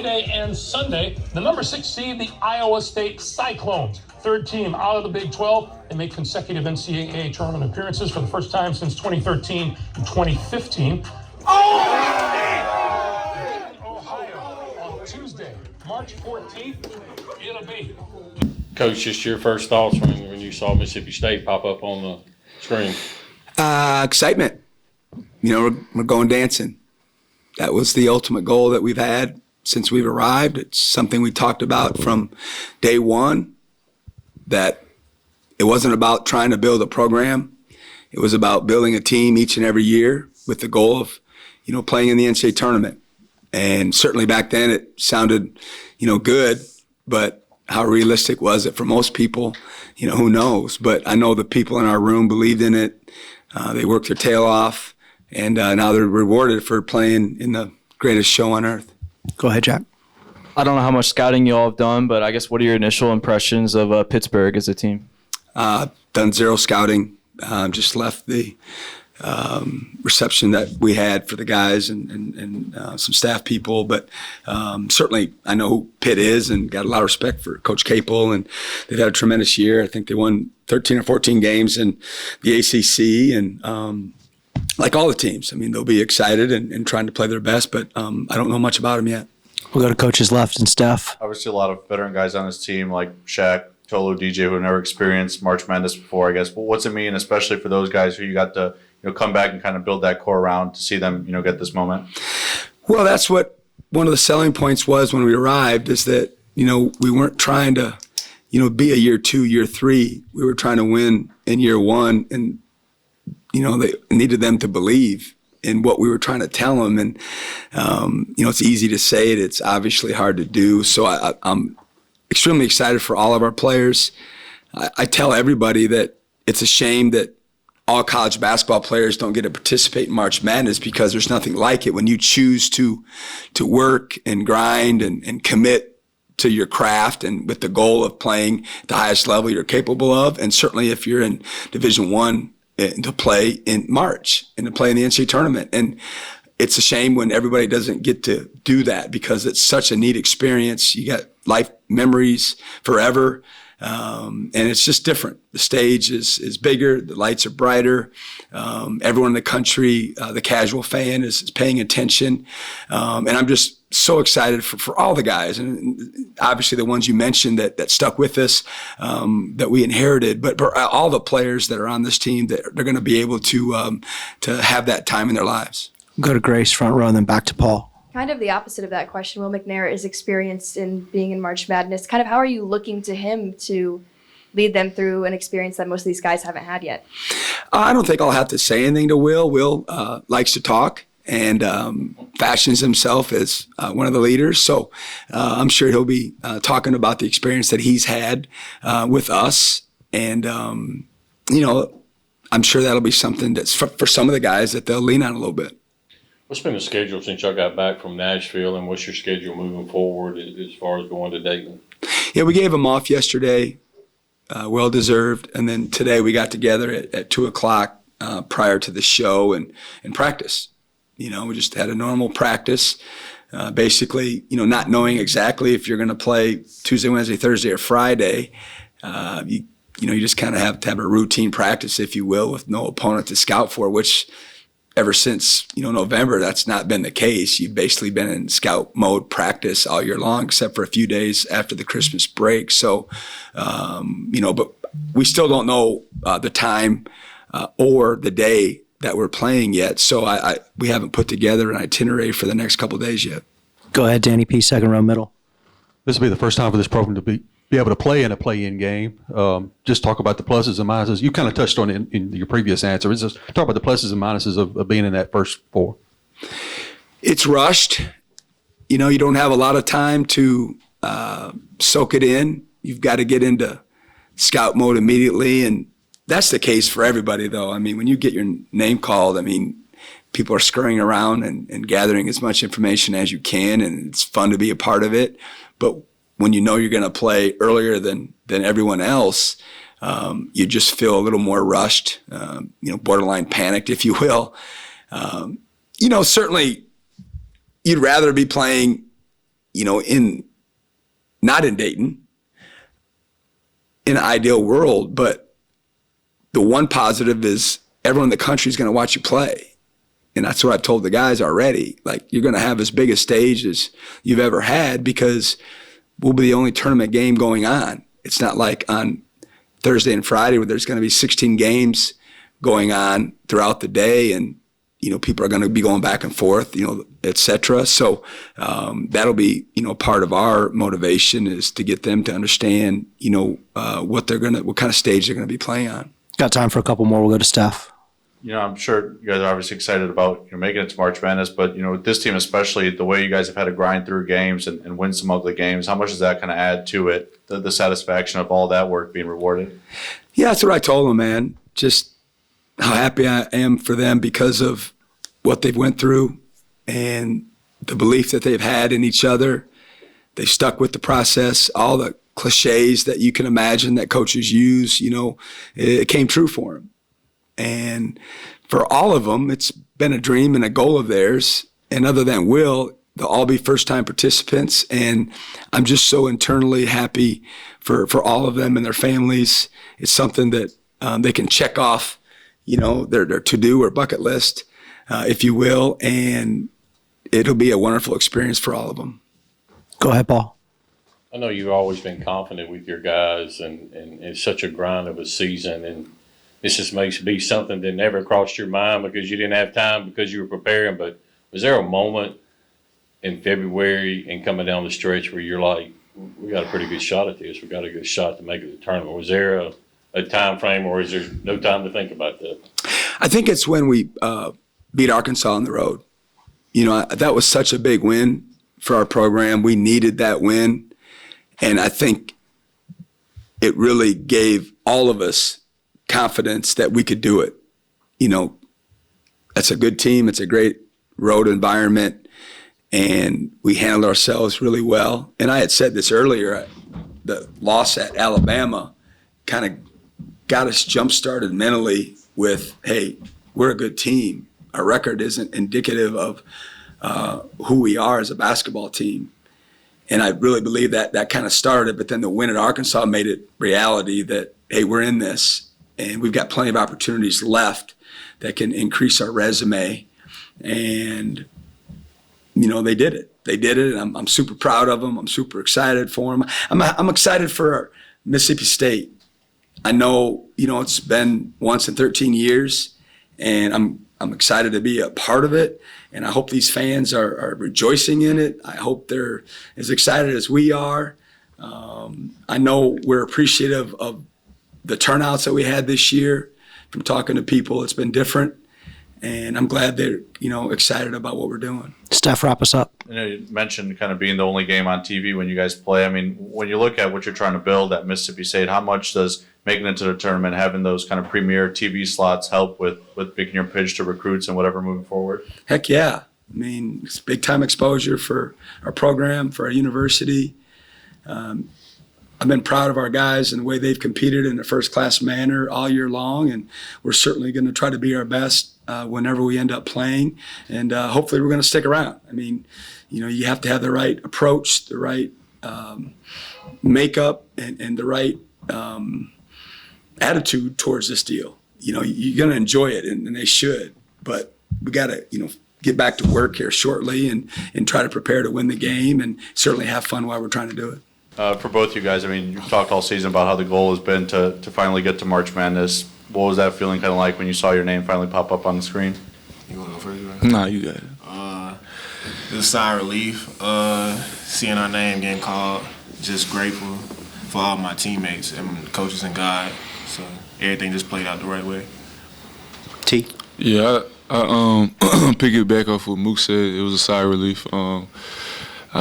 Friday and Sunday. The number 6 seed, the Iowa State Cyclones. Third team out of the Big 12. They make consecutive NCAA tournament appearances for the first time since 2013 and 2015. Ohio on Tuesday, March 14th. It'll be. Coach, just your first thoughts when you saw Mississippi State pop up on the screen. Excitement. We're going dancing. That was the ultimate goal that we've had since we've arrived. It's something we talked about from day one, that it wasn't about trying to build a program. It was about building a team each and every year with the goal of, playing in the NCAA tournament. And certainly back then it sounded, good, but how realistic was it for most people? Who knows? But I know the people in our room believed in it. They worked their tail off, and now they're rewarded for playing in the greatest show on earth. Go ahead, Jack. I don't know how much scouting you all have done, but I guess what are your initial impressions of Pittsburgh as a team? Done zero scouting. Just left the reception that we had for the guys and some staff people. But certainly I know who Pitt is and got a lot of respect for Coach Capel, and they've had a tremendous year. I think they won 13 or 14 games in the ACC, and like all the teams, they'll be excited and trying to play their best, but I don't know much about them yet. We'll go to coaches left and Steph. Obviously, a lot of veteran guys on this team like Shaq, Tolu, DJ, who have never experienced March Madness before, I guess. But what's it mean, especially for those guys who you got to come back and kind of build that core around to see them get this moment? Well, that's what one of the selling points was when we arrived, is that we weren't trying to be a year 2, year 3. We were trying to win in year 1, and they needed them to believe in what we were trying to tell them. And, it's easy to say it. It's obviously hard to do. So I'm extremely excited for all of our players. I tell everybody that it's a shame that all college basketball players don't get to participate in March Madness, because there's nothing like it when you choose to work and grind and commit to your craft, and with the goal of playing at the highest level you're capable of. And certainly if you're in Division I, to play in March and to play in the NCAA tournament. And it's a shame when everybody doesn't get to do that, because it's such a neat experience. You got life memories forever. And it's just different. The stage is bigger. The lights are brighter. Everyone in the country, the casual fan is paying attention. And I'm just so excited for all the guys, and obviously the ones you mentioned that stuck with us, that we inherited, but all the players that are on this team, that they're going to be able to have that time in their lives. Go to Grace, front row, and then back to Paul. Kind of the opposite of that question. Will McNair is experienced in being in March Madness. Kind of how are you looking to him to lead them through an experience that most of these guys haven't had yet? I don't think I'll have to say anything to Will. Will likes to talk and fashions himself as one of the leaders. So I'm sure he'll be talking about the experience that he's had with us. And, I'm sure that'll be something that's for some of the guys that they'll lean on a little bit. What's been the schedule since y'all got back from Nashville, and what's your schedule moving forward as far as going to Dayton? Yeah, we gave them off yesterday, well deserved, and then today we got together at 2:00 prior to the show and practice. We just had a normal practice, basically, not knowing exactly if you're going to play Tuesday, Wednesday, Thursday, or Friday. You just kind of have to have a routine practice, if you will, with no opponent to scout for, which ever since, November, that's not been the case. You've basically been in scout mode practice all year long, except for a few days after the Christmas break. So, but we still don't know the time or the day that we're playing yet. So we haven't put together an itinerary for the next couple of days yet. Go ahead, Danny P., second row, middle. This will be the first time for this program to be able to play in a play-in game. Just talk about the pluses and minuses. You kind of touched on it in your previous answer. Just talk about the pluses and minuses of being in that first 4. It's rushed. You don't have a lot of time to soak it in. You've got to get into scout mode immediately, and that's the case for everybody, though. When you get your name called, people are scurrying around and gathering as much information as you can, and it's fun to be a part of it. But when you're going to play earlier than everyone else, you just feel a little more rushed, borderline panicked, if you will. Certainly you'd rather be playing, not in Dayton, in an ideal world, but the one positive is everyone in the country is going to watch you play. And that's what I've told the guys already. Like, you're going to have as big a stage as you've ever had because we'll be the only tournament game going on. It's not like on Thursday and Friday where there's going to be 16 games going on throughout the day and, people are going to be going back and forth, et cetera. So that'll be, part of our motivation is to get them to understand, what kind of stage they're going to be playing on. Got time for a couple more. We'll go to Steph. I'm sure you guys are obviously excited about making it to March Madness, but with this team especially, the way you guys have had to grind through games and win some ugly games, how much does that kind of add to it? The satisfaction of all that work being rewarded. Yeah, that's what I told them, man. Just how happy I am for them because of what they've went through and the belief that they've had in each other. They've stuck with the process. All the cliches that you can imagine that coaches use, it came true for them. And for all of them, it's been a dream and a goal of theirs. And other than Will, they'll all be first-time participants. And I'm just so internally happy for all of them and their families. It's something that they can check off, their to-do or bucket list, if you will. And it'll be a wonderful experience for all of them. Go ahead, Paul. I know you've always been confident with your guys, and it's such a grind of a season, and this just makes it be something that never crossed your mind because you didn't have time because you were preparing. But was there a moment in February and coming down the stretch where you're like, we got a pretty good shot at this. We got a good shot to make it to the tournament. Was there a time frame, or is there no time to think about that? I think it's when we beat Arkansas on the road. That was such a big win for our program. We needed that win. And I think it really gave all of us confidence that we could do it. That's a good team. It's a great road environment. And we handled ourselves really well. And I had said this earlier, the loss at Alabama kind of got us jump-started mentally with, hey, we're a good team. Our record isn't indicative of who we are as a basketball team. And I really believe that kind of started, but then the win at Arkansas made it reality that, hey, we're in this, and we've got plenty of opportunities left that can increase our resume. And, they did it. They did it, and I'm super proud of them. I'm super excited for them. I'm excited for Mississippi State. I know, it's been once in 13 years, and I'm excited to be a part of it, and I hope these fans are rejoicing in it. I hope they're as excited as we are. I know we're appreciative of the turnouts that we had this year. From talking to people, it's been different, and I'm glad they're excited about what we're doing. Steph, wrap us up. You mentioned kind of being the only game on TV when you guys play. I mean, when you look at what you're trying to build at Mississippi State, how much does making it to the tournament, having those kind of premier TV slots help with making your pitch to recruits and whatever moving forward? Heck yeah. I mean, it's big time exposure for our program, for our university. I've been proud of our guys and the way they've competed in a first-class manner all year long, and we're certainly going to try to be our best whenever we end up playing, and hopefully we're going to stick around. I mean, you have to have the right approach, the right makeup, and the right attitude towards this deal. You're going to enjoy it, and they should, but we got to, get back to work here shortly and try to prepare to win the game and certainly have fun while we're trying to do it. For both you guys, I mean, you've talked all season about how the goal has been to finally get to March Madness. What was that feeling kind of like when you saw your name finally pop up on the screen? You want to go first? Nah, you got it. It was a sigh of relief, seeing our name getting called. Just grateful for all my teammates and coaches and God. So everything just played out the right way. T. Yeah, I pick it back off what Mook said. It was a sigh of relief. I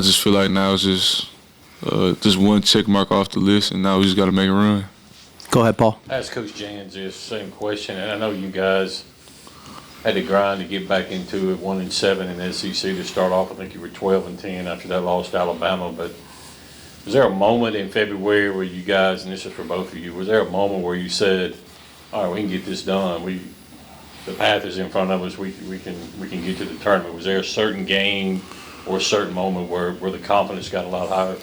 just feel like now it's just one check mark off the list, and now we just got to make a run. Go ahead, Paul. I asked Coach Jans this same question, and I know you guys had to grind to get back into it. 1-7 in the SEC to start off. I think you were 12-10 after that loss to Alabama. But was there a moment in February where you guys, and this is for both of you, was there a moment where you said, "All right, we can get this done. The path is in front of us. We can get to the tournament." Was there a certain game or a certain moment where the confidence got a lot higher?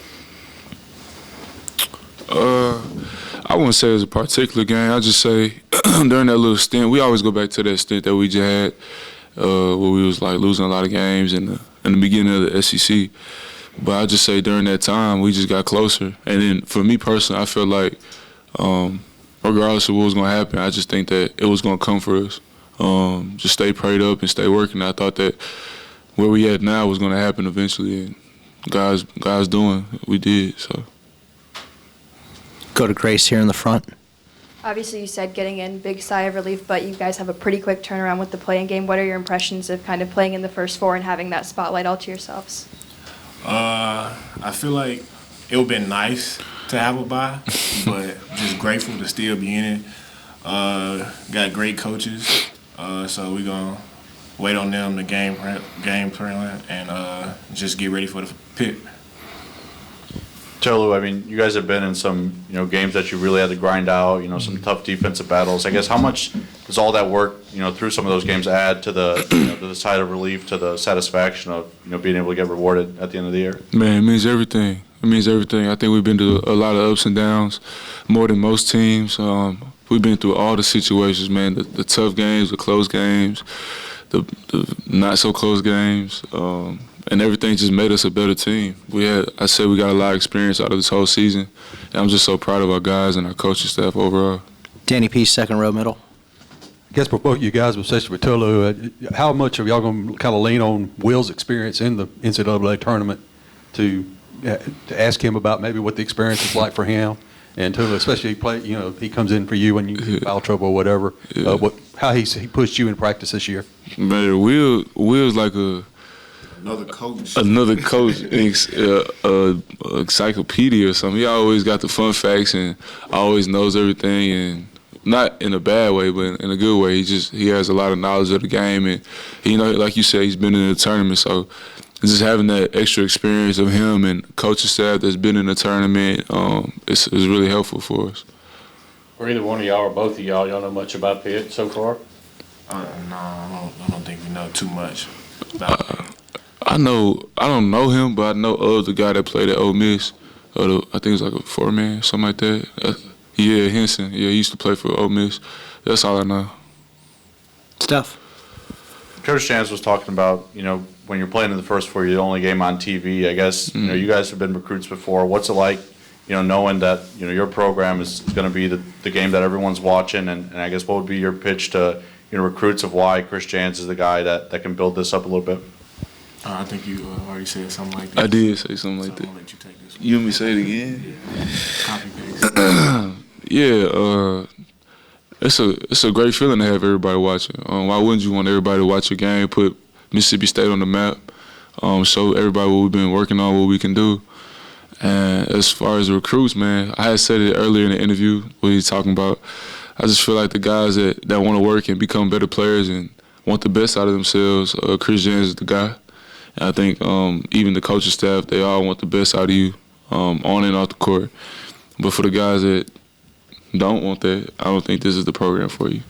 I wouldn't say it was a particular game. I just say during that little stint, we always go back to that stint that we just had, where we was like losing a lot of games in the beginning of the SEC. But I just say during that time, we just got closer. And then for me personally, I feel like regardless of what was going to happen, I just think that it was going to come for us. Just stay prayed up and stay working. I thought that where we at now was going to happen eventually, and God's doing. We did, so. Go to Grace here in the front. Obviously, you said getting in, big sigh of relief, but you guys have a pretty quick turnaround with the playing game. What are your impressions of kind of playing in the first four and having that spotlight all to yourselves? I feel like it would have been nice to have a bye, but just grateful to still be in it. Got great coaches, so we're going to wait on them to game plan and just get ready for the pit. Tolu, I mean, you guys have been in some, games that you really had to grind out, some tough defensive battles. I guess how much does all that work, through some of those games add to the, to the side of relief, to the satisfaction of, being able to get rewarded at the end of the year? Man, it means everything. It means everything. I think we've been through a lot of ups and downs, more than most teams. We've been through all the situations, man, the tough games, the close games, the not so close games. And everything just made us a better team. I said we got a lot of experience out of this whole season. And I'm just so proud of our guys and our coaching staff overall. Danny P, second row middle. I guess for both you guys, especially for Tolu, how much are y'all going to kind of lean on Will's experience in the NCAA tournament to ask him about maybe what the experience is like for him? And Tolu, especially he comes in for you when you get foul trouble or whatever. Yeah. How he pushed you in practice this year? Man, Will's like Another coach, encyclopedia or something. He always got the fun facts and always knows everything, and not in a bad way, but in a good way. He has a lot of knowledge of the game, and like you said, he's been in the tournament, so just having that extra experience of him and coaching staff that's been in the tournament, it's really helpful for us. Or either one of y'all or both of y'all know much about Pitt so far? No, I don't think we know too much about him. I don't know him, but I know of the guy that played at Ole Miss. I think it was like a four-man, something like that. Yeah, Henson. Yeah, he used to play for Ole Miss. That's all I know. Steph. Coach Jans was talking about, when you're playing in the first four, you're the only game on TV. I guess, you guys have been recruits before. What's it like, knowing that, your program is going to be the game that everyone's watching? And I guess what would be your pitch to, recruits of why Chris Jans is the guy that can build this up a little bit? I think you already said something like that. I did say something like that. I'm gonna let you take this one. You want me to say it again? Copy paste. Yeah, it's a great feeling to have everybody watching. Why wouldn't you want everybody to watch your game, put Mississippi State on the map, show everybody what we've been working on, what we can do? And as far as the recruits, man, I had said it earlier in the interview, what he's talking about. I just feel like the guys that want to work and become better players and want the best out of themselves, Chris Jans is the guy. And I think even the coaching staff, they all want the best out of you on and off the court. But for the guys that don't want that, I don't think this is the program for you.